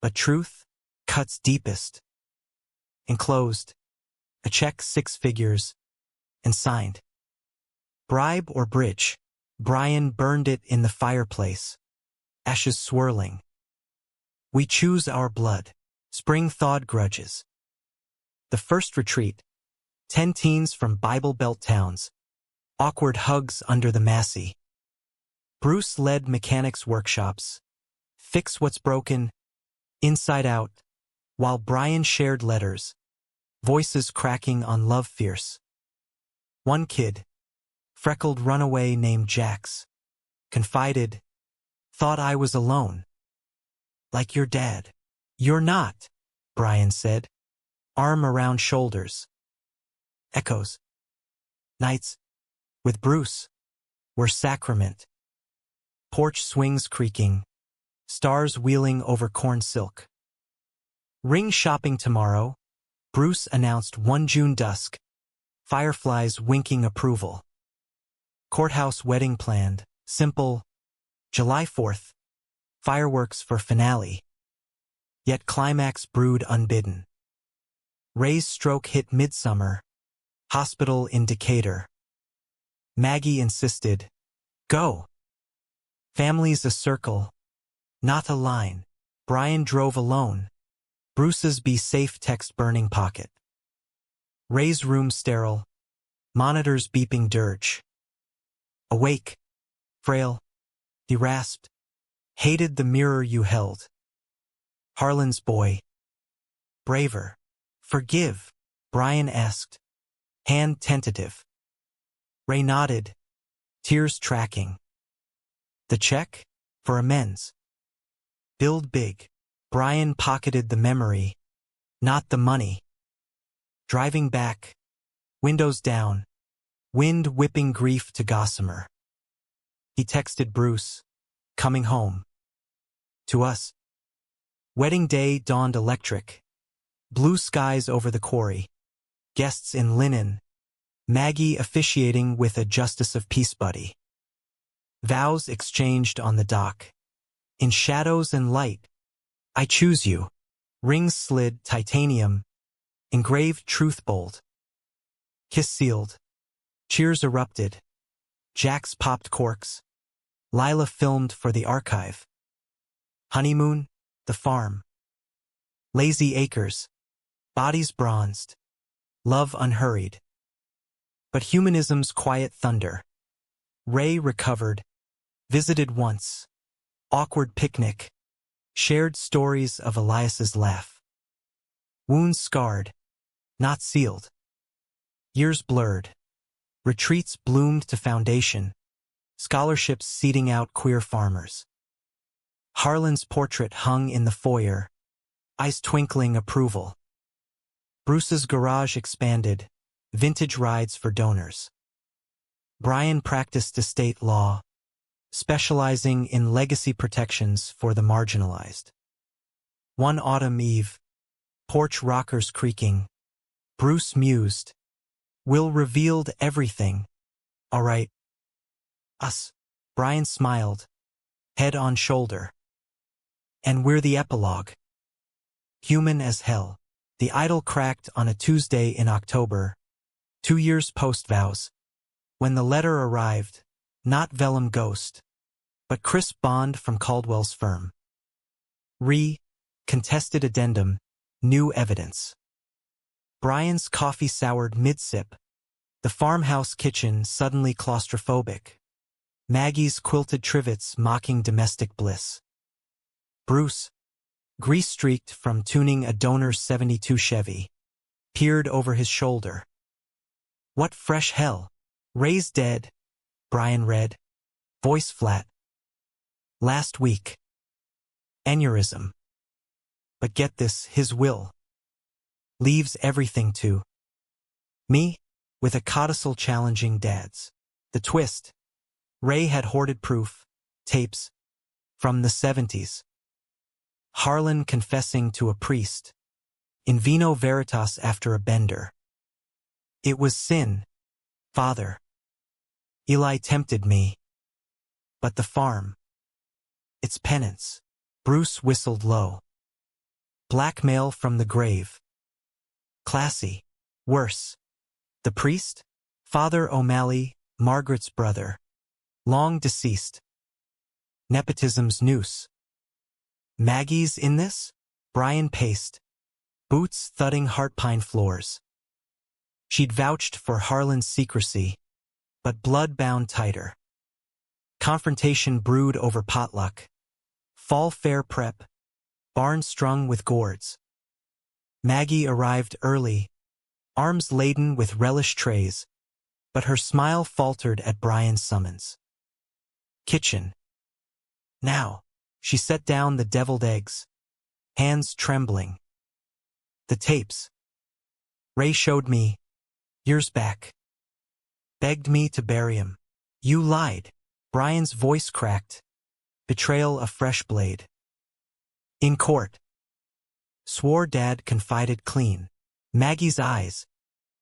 But truth cuts deepest. Enclosed. A check 6 figures. And signed. Bribe or bridge. Brian burned it in the fireplace. Ashes swirling. We choose our blood. Spring thawed grudges. The first retreat. 10 teens from Bible Belt towns. Awkward hugs under the Massey. Bruce led mechanics workshops. Fix what's broken. Inside out. While Brian shared letters. Voices cracking on love fierce. One kid. Freckled runaway named Jax. Confided. Thought I was alone. Like your dad. You're not, Brian said. Arm around shoulders. Echoes. Nights. With Bruce. Were sacrament. Porch swings creaking. stars wheeling over corn silk. Ring shopping tomorrow, Bruce announced one June dusk, fireflies winking approval. Courthouse wedding planned, simple, July 4th, fireworks for finale. Yet climax brewed unbidden. Ray's stroke hit midsummer, hospital in Decatur. Maggie insisted, go. Family's a circle, not a line. Brian drove alone. Bruce's be safe text burning pocket. Ray's room sterile, monitors beeping dirge. Awake, frail, he rasped, hated the mirror you held. Harlan's boy. Braver. Forgive, Brian asked, hand tentative. Ray nodded, tears tracking. The check? For amends. Build big. Brian pocketed the memory, not the money. Driving back, windows down, wind whipping grief to gossamer. He texted Bruce, coming home. To us. Wedding day dawned electric. Blue skies over the quarry. Guests in linen. Maggie officiating with a justice of peace buddy. Vows exchanged on the dock. In shadows and light. I choose you. Rings slid titanium. Engraved truth bold. Kiss sealed. Cheers erupted. Jacks popped corks. Lila filmed for the archive. Honeymoon, the farm. Lazy acres. Bodies bronzed. Love unhurried. But humanism's quiet thunder. Ray recovered. Visited once. Awkward picnic. Shared stories of Elias's laugh. Wounds scarred. Not sealed. Years blurred. Retreats bloomed to foundation. Scholarships seeding out queer farmers. Harlan's portrait hung in the foyer. Eyes twinkling approval. Bruce's garage expanded. Vintage rides for donors. Brian practiced estate law, specializing in legacy protections for the marginalized. One autumn eve, porch rockers creaking, Bruce mused, Will revealed everything. All right. Us. Brian smiled, head on shoulder. And we're the epilogue. Human as hell. The idol cracked on a Tuesday in October, 2 years post-vows. When the letter arrived, not vellum ghost, but crisp bond from Caldwell's firm. Contested addendum, new evidence. Brian's coffee soured mid-sip. The farmhouse kitchen suddenly claustrophobic. Maggie's quilted trivets mocking domestic bliss. Bruce, grease-streaked from tuning a donor's 72 Chevy, peered over his shoulder. What fresh hell? Ray's dead, Brian read, voice flat. Last week. Aneurysm. But get this, his will. Leaves everything to me, with a codicil challenging Dad's. The twist. Ray had hoarded proof, tapes, from the 70s. Harlan confessing to a priest. In vino veritas after a bender. It was sin, Father. Eli tempted me. But the farm. Its penance. Bruce whistled low. Blackmail from the grave. Classy. Worse. The priest? Father O'Malley, Margaret's brother. Long deceased. Nepotism's noose. Maggie's in this? Brian paced. Boots thudding heart-pine floors. She'd vouched for Harlan's secrecy, but blood bound tighter. Confrontation brewed over potluck. Fall fair prep. Barn strung with gourds. Maggie arrived early, arms laden with relish trays, but her smile faltered at Brian's summons. Kitchen. Now, she set down the deviled eggs, hands trembling. The tapes. Ray showed me, years back. Begged me to bury him. You lied. Brian's voice cracked. Betrayal a fresh blade. In court. Swore Dad confided clean. Maggie's eyes.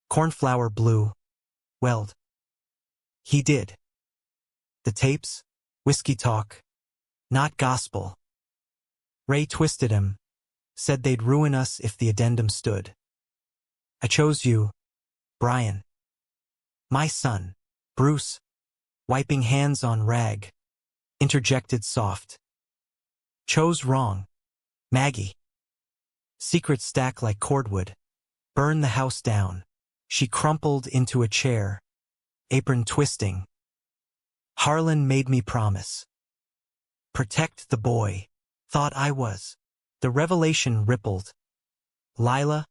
Cornflower blue. Welled. He did. The tapes. Whiskey talk. Not gospel. Ray twisted him. Said they'd ruin us if the addendum stood. I chose you, Brian. My son. Bruce. Wiping hands on rag. Interjected soft. Chose wrong. Maggie. Secret stack like cordwood. Burn the house down. She crumpled into a chair. Apron twisting. Harlan made me promise. Protect the boy. Thought I was. The revelation rippled. Lila,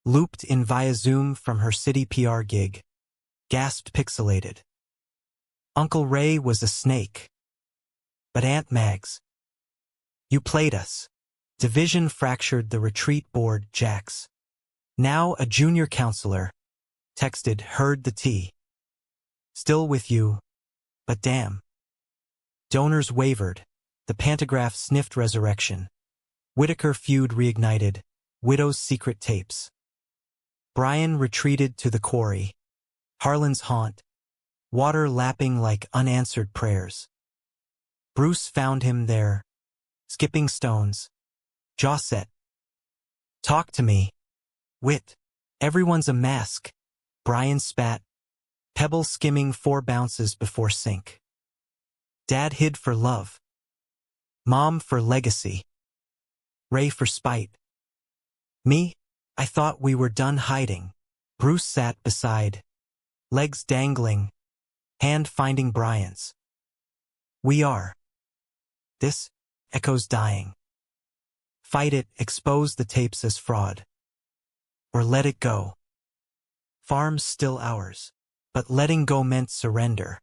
looped in via Zoom from her city PR gig, gasped pixelated. Uncle Ray was a snake. But Aunt Mags. You played us. Division fractured the retreat board jacks. Now a junior counselor. Texted, heard the tea. Still with you. But damn. Donors wavered. The pantograph sniffed resurrection. Whitaker feud reignited. Widow's secret tapes. Brian retreated to the quarry. Harlan's haunt. Water lapping like unanswered prayers. Bruce found him there. Skipping stones. Jaw set. Talk to me. Wit. Everyone's a mask. Brian spat. Pebble skimming 4 bounces before sink. Dad hid for love. Mom for legacy. Ray for spite. Me? I thought we were done hiding. Bruce sat beside. Legs dangling. Hand finding Brian's. We are. This? Echoes dying. Fight it, expose the tapes as fraud. Or let it go. Farm's still ours. But letting go meant surrender.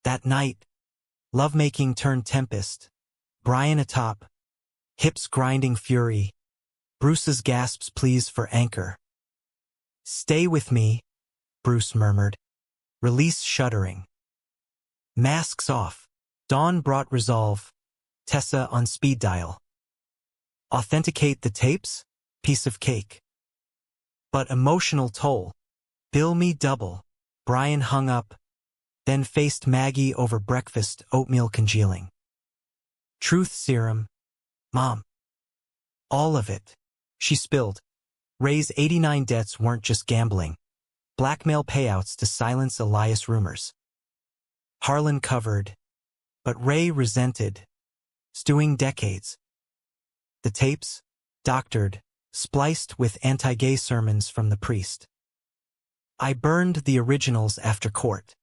That night, lovemaking turned tempest. Brian atop. Hips grinding fury. Bruce's gasps pleas for anchor. Stay with me, Bruce murmured. Release shuddering. Masks off. Dawn brought resolve. Tessa on speed dial. Authenticate the tapes? Piece of cake. But emotional toll. Bill me double. Brian hung up. Then faced Maggie over breakfast, oatmeal congealing. Truth serum. Mom. All of it. She spilled. Ray's 89 debts weren't just gambling. Blackmail payouts to silence Elias rumors. Harlan covered. But Ray resented. Stewing decades. The tapes, doctored, spliced with anti-gay sermons from the priest. I burned the originals after court.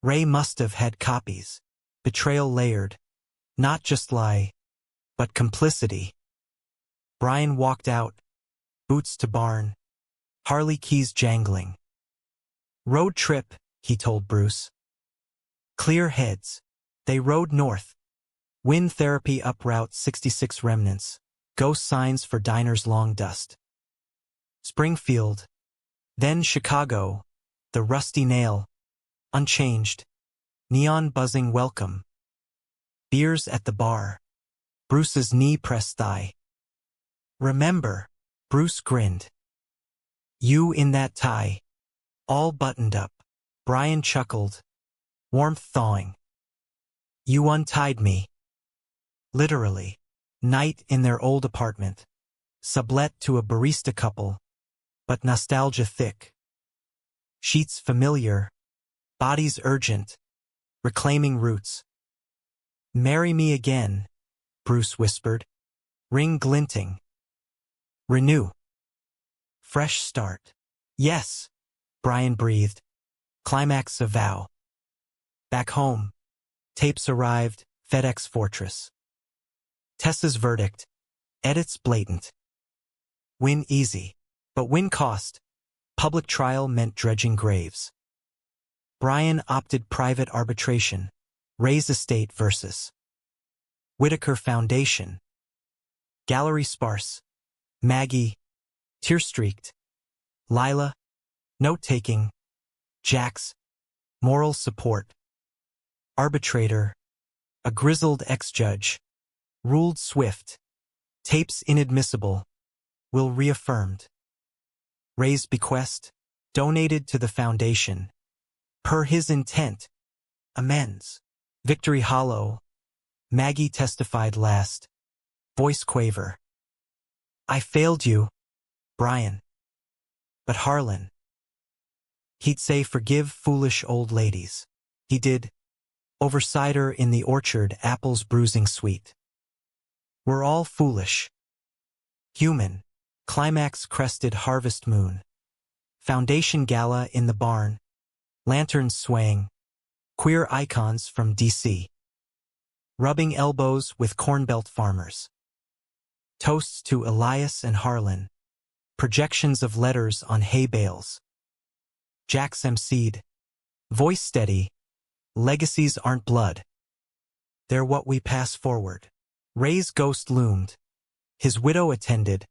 Ray must have had copies. Betrayal layered. Not just lie, but complicity. Brian walked out. Boots to barn. Harley keys jangling. Road trip, he told Bruce. Clear heads. They rode north. Wind therapy up Route 66 remnants. Ghost signs for diners long dust. Springfield. Then Chicago. The rusty nail. Unchanged. Neon buzzing welcome. Beers at the bar. Bruce's knee pressed thigh. Remember, Bruce grinned. You in that tie. All buttoned up. Brian chuckled. Warmth thawing. You untied me. Literally. Night in their old apartment. Sublet to a barista couple. But nostalgia thick. Sheets familiar. Bodies urgent. Reclaiming roots. Marry me again, Bruce whispered. Ring glinting. Renew. Fresh start. Yes, Brian breathed. Climax a vow. Back home. Tapes arrived, FedEx Fortress. Tessa's verdict. Edits blatant. Win easy. But win cost. Public trial meant dredging graves. Brian opted private arbitration. Ray's estate versus Whitaker Foundation. Gallery sparse. Maggie. Tear-streaked. Lila. Note-taking. Jax. Moral support. Arbitrator. A grizzled ex-judge. Ruled swift. Tapes inadmissible. Will reaffirmed. Ray's bequest. Donated to the foundation. Per his intent. Amends. Victory hollow. Maggie testified last. Voice quaver. I failed you, Brian. But Harlan. He'd say forgive foolish old ladies. He did. Over cider in the orchard, apples bruising sweet. We're all foolish. Human. Climax crested harvest moon. Foundation gala in the barn. Lanterns swaying. Queer icons from D.C. Rubbing elbows with cornbelt farmers. Toasts to Elias and Harlan. Projections of letters on hay bales. Jax emceed. Voice steady. Legacies aren't blood. They're what we pass forward. Ray's ghost loomed. His widow attended.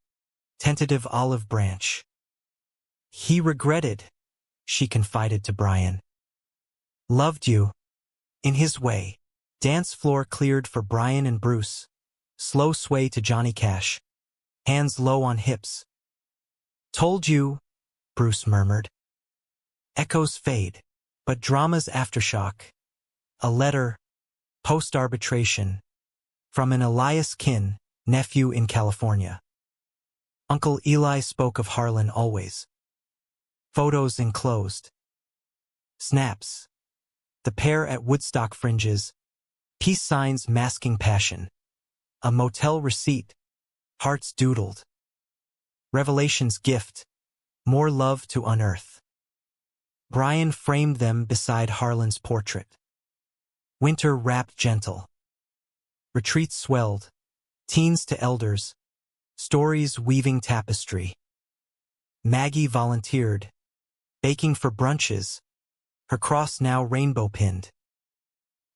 Tentative olive branch. He regretted, she confided to Brian. Loved you. In his way. Dance floor cleared for Brian and Bruce. Slow sway to Johnny Cash. Hands low on hips. Told you, Bruce murmured. Echoes fade. But drama's aftershock. A letter. Post-arbitration. From an Elias kin, nephew in California. Uncle Eli spoke of Harlan always. Photos enclosed. Snaps. The pair at Woodstock fringes. Peace signs masking passion. A motel receipt. Hearts doodled. Revelation's gift. More love to unearth. Brian framed them beside Harlan's portrait. Winter wrapped gentle. Retreats swelled. Teens to elders. Stories weaving tapestry. Maggie volunteered. Baking for brunches. Her cross now rainbow-pinned.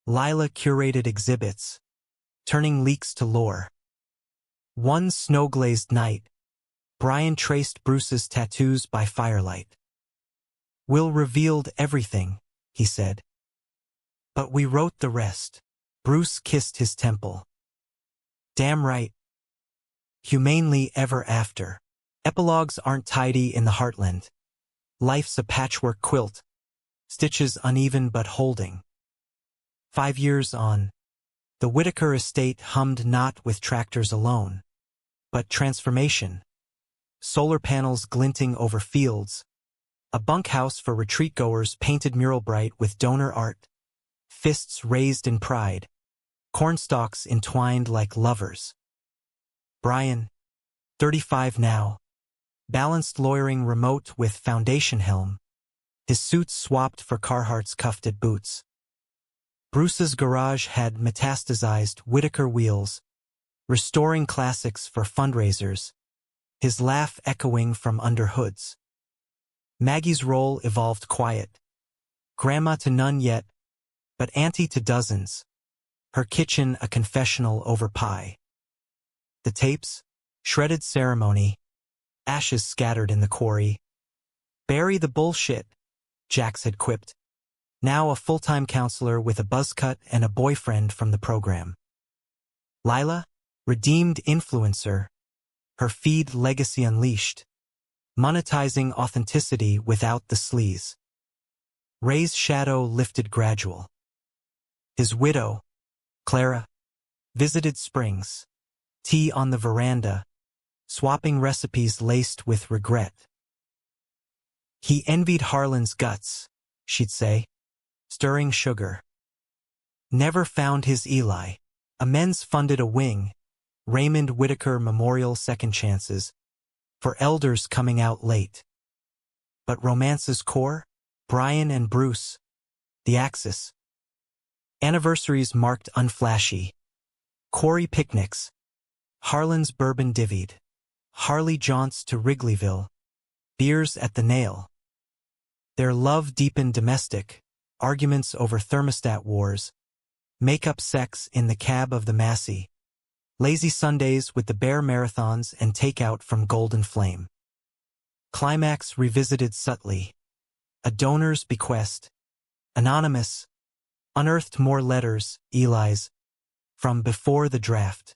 Lila curated exhibits. Turning leaks to lore. One snow-glazed night. Brian traced Bruce's tattoos by firelight. Will revealed everything, he said. But we wrote the rest. Bruce kissed his temple. Damn right. Humanely ever after. Epilogues aren't tidy in the heartland. Life's a patchwork quilt. Stitches uneven but holding. 5 years on. The Whitaker estate hummed not with tractors alone. But transformation. Solar panels glinting over fields. A bunkhouse for retreat-goers painted mural bright with donor art. Fists raised in pride. Cornstalks entwined like lovers. Brian, 35 now. Balanced lawyering remote with foundation helm. His suits swapped for Carhartt's cuffed boots. Bruce's garage had metastasized Whitaker wheels. Restoring classics for fundraisers. His laugh echoing from under hoods. Maggie's role evolved quiet. Grandma to none yet, but auntie to dozens. Her kitchen a confessional over pie. The tapes, shredded ceremony, ashes scattered in the quarry. Bury the bullshit, Jax had quipped. Now a full-time counselor with a buzz cut and a boyfriend from the program. Lila, redeemed influencer. Her feed legacy unleashed. Monetizing authenticity without the sleaze. Ray's shadow lifted gradual. His widow, Clara, visited Springs. Tea on the veranda, swapping recipes laced with regret. He envied Harlan's guts, she'd say, stirring sugar. Never found his Eli. Amends funded a wing, Raymond Whitaker Memorial Second Chances, for elders coming out late. But romance's core, Brian and Bruce, the axis. Anniversaries marked unflashy. Quarry picnics. Harlan's bourbon divvied. Harley jaunts to Wrigleyville. Beers at the Nail. Their love deepened domestic. Arguments over thermostat wars. Make-up sex in the cab of the Massey. Lazy Sundays with the Bear marathons and takeout from Golden Flame. Climax revisited subtly. A donor's bequest. Anonymous. Unearthed more letters, Eli's, from before the draft.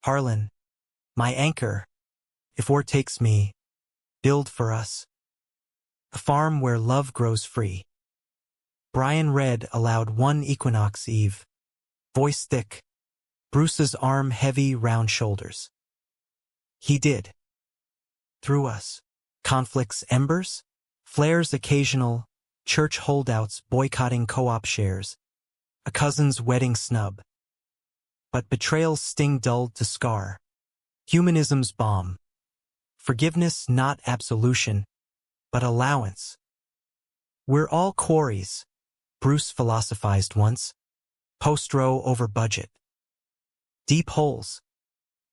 Harlan, my anchor, if war takes me, build for us. A farm where love grows free. Brian read aloud one equinox eve, voice thick, Bruce's arm heavy round shoulders. He did. Through us. Conflicts embers? Flares occasional, church holdouts boycotting co-op shares, a cousin's wedding snub. But betrayals sting dulled to scar. Humanism's bomb. Forgiveness not absolution, but allowance. We're all quarries, Bruce philosophized once. Post-row over budget. Deep holes,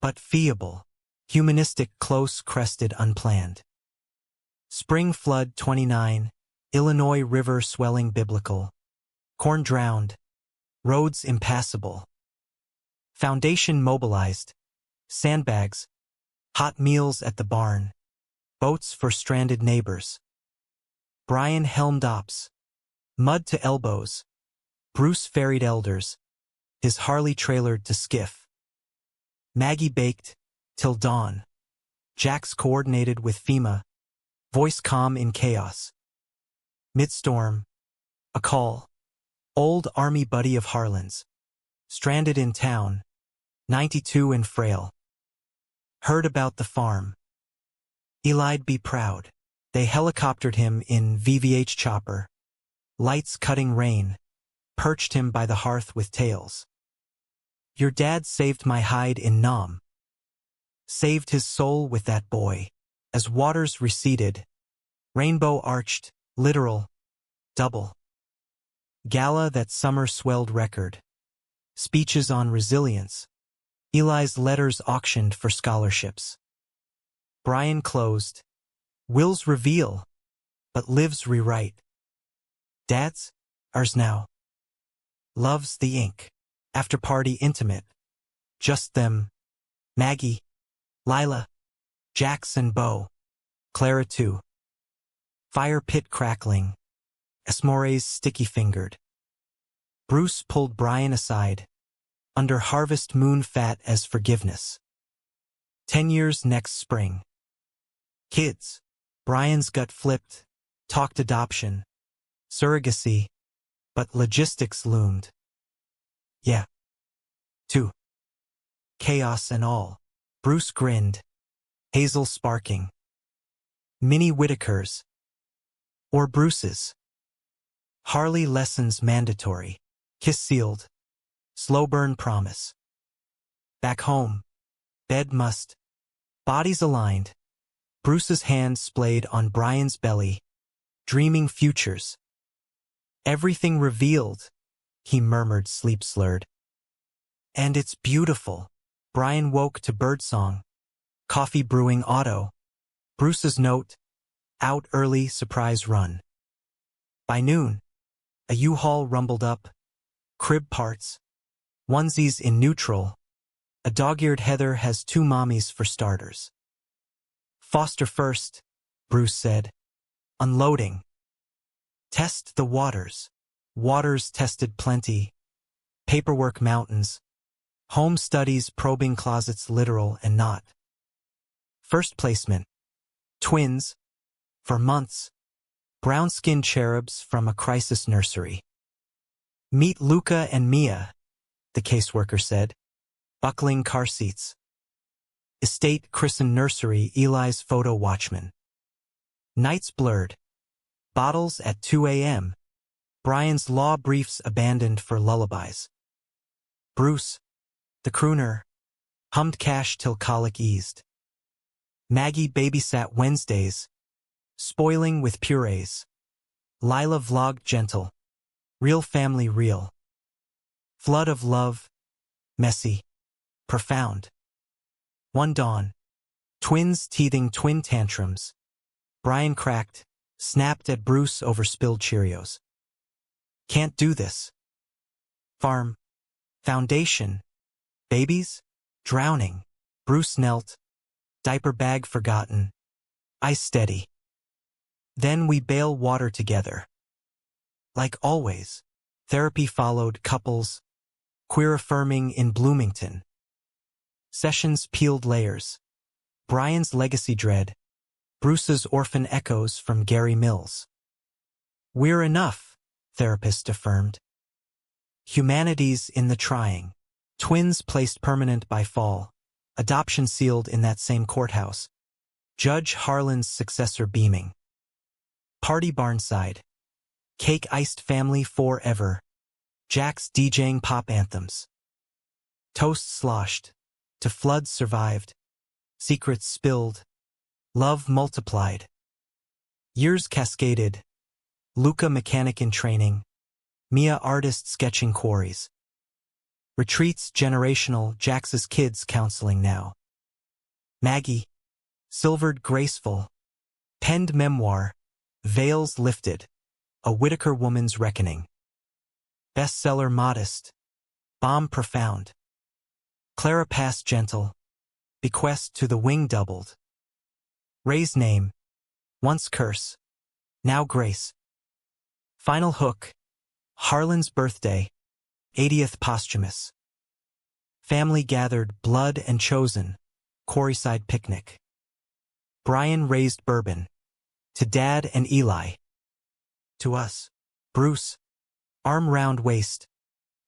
but feeable. Humanistic close-crested unplanned. Spring flood 29, Illinois River swelling biblical. Corn drowned, roads impassable. Foundation mobilized, sandbags, hot meals at the barn, boats for stranded neighbors. Brian helmed ops, mud to elbows, Bruce ferried elders, his Harley trailered to skiff. Maggie baked, till dawn. Jax coordinated with FEMA, voice calm in chaos. Midstorm, a call. Old army buddy of Harlan's, stranded in town, 92 and frail. Heard about the farm. Eli'd be proud. They helicoptered him in VVH chopper. Lights cutting rain, perched him by the hearth with tails. Your dad saved my hide in Nam. Saved his soul with that boy. As waters receded, rainbow arched, literal, double. Gala that summer swelled record. Speeches on resilience. Eli's letters auctioned for scholarships. Brian closed. Wills reveal, but lives rewrite. Dad's? Ours now. Loves the ink. After party intimate. Just them. Maggie. Lila. Jax and Bo. Clara too. Fire pit crackling. Esmores sticky-fingered. Bruce pulled Brian aside. Under harvest moon fat as forgiveness. 10 years next spring. Kids. Brian's gut flipped. Talked adoption. Surrogacy. But logistics loomed. Yeah. 2. Chaos and all. Bruce grinned. Hazel sparking. Minnie Whitakers. Or Bruce's. Harley lessons mandatory. Kiss sealed. Slow burn promise. Back home. Bed must. Bodies aligned. Bruce's hand splayed on Brian's belly. Dreaming futures. Everything revealed, he murmured sleep-slurred. And it's beautiful. Brian woke to birdsong. Coffee brewing auto. Bruce's note. Out early surprise run. By noon, a U-Haul rumbled up. Crib parts. Onesies in neutral. A dog-eared Heather has 2 mommies for starters. Foster first, Bruce said. Unloading. Test the waters. Waters tested plenty. Paperwork mountains. Home studies probing closets literal and not. First placement. Twins. For months. Brown-skinned cherubs from a crisis nursery. Meet Luca and Mia, the caseworker said. Buckling car seats. Estate christened nursery Eli's photo watchman. Nights blurred. Bottles at 2 a.m. Brian's law briefs abandoned for lullabies. Bruce, the crooner, hummed cash till colic eased. Maggie babysat Wednesdays, spoiling with purees. Lila vlogged gentle. Real family real. Flood of love. Messy. Profound. One dawn. Twins teething twin tantrums. Brian cracked, snapped at Bruce over spilled Cheerios. Can't do this. Farm. Foundation. Babies? Drowning. Bruce knelt. Diaper bag forgotten. Ice steady. Then we bail water together. Like always. Therapy followed couples. Queer affirming in Bloomington. Sessions peeled layers. Brian's legacy dread. Bruce's orphan echoes from Gary Mills. We're enough, therapist affirmed. Humanities in the trying. Twins placed permanent by fall. Adoption sealed in that same courthouse. Judge Harlan's successor beaming. Party barnside. Cake iced family forever. Jack's DJing pop anthems. Toast sloshed. To floods survived. Secrets spilled. Love multiplied. Years cascaded. Luca mechanic in training. Mia artist sketching quarries. Retreats generational. Jax's kids counseling now. Maggie. Silvered graceful. Penned memoir. Veils lifted. A Whitaker woman's reckoning. Bestseller modest. Bomb profound. Clara past gentle. Bequest to the wing doubled. Ray's name. Once curse. Now grace. Final hook. Harlan's birthday. 80th posthumous. Family gathered blood and chosen. Quarryside picnic. Brian raised bourbon. To Dad and Eli. To us. Bruce. Arm round waist.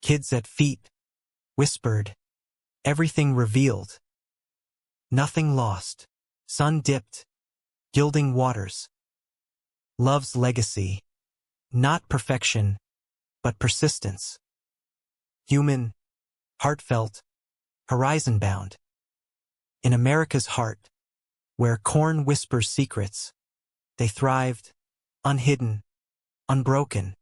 Kids at feet. Whispered. Everything revealed. Nothing lost. Sun dipped. Gilding waters. Love's legacy. Not perfection, but persistence. Human. Heartfelt. Horizon-bound. In America's heart, where corn whispers secrets, they thrived, unhidden, unbroken.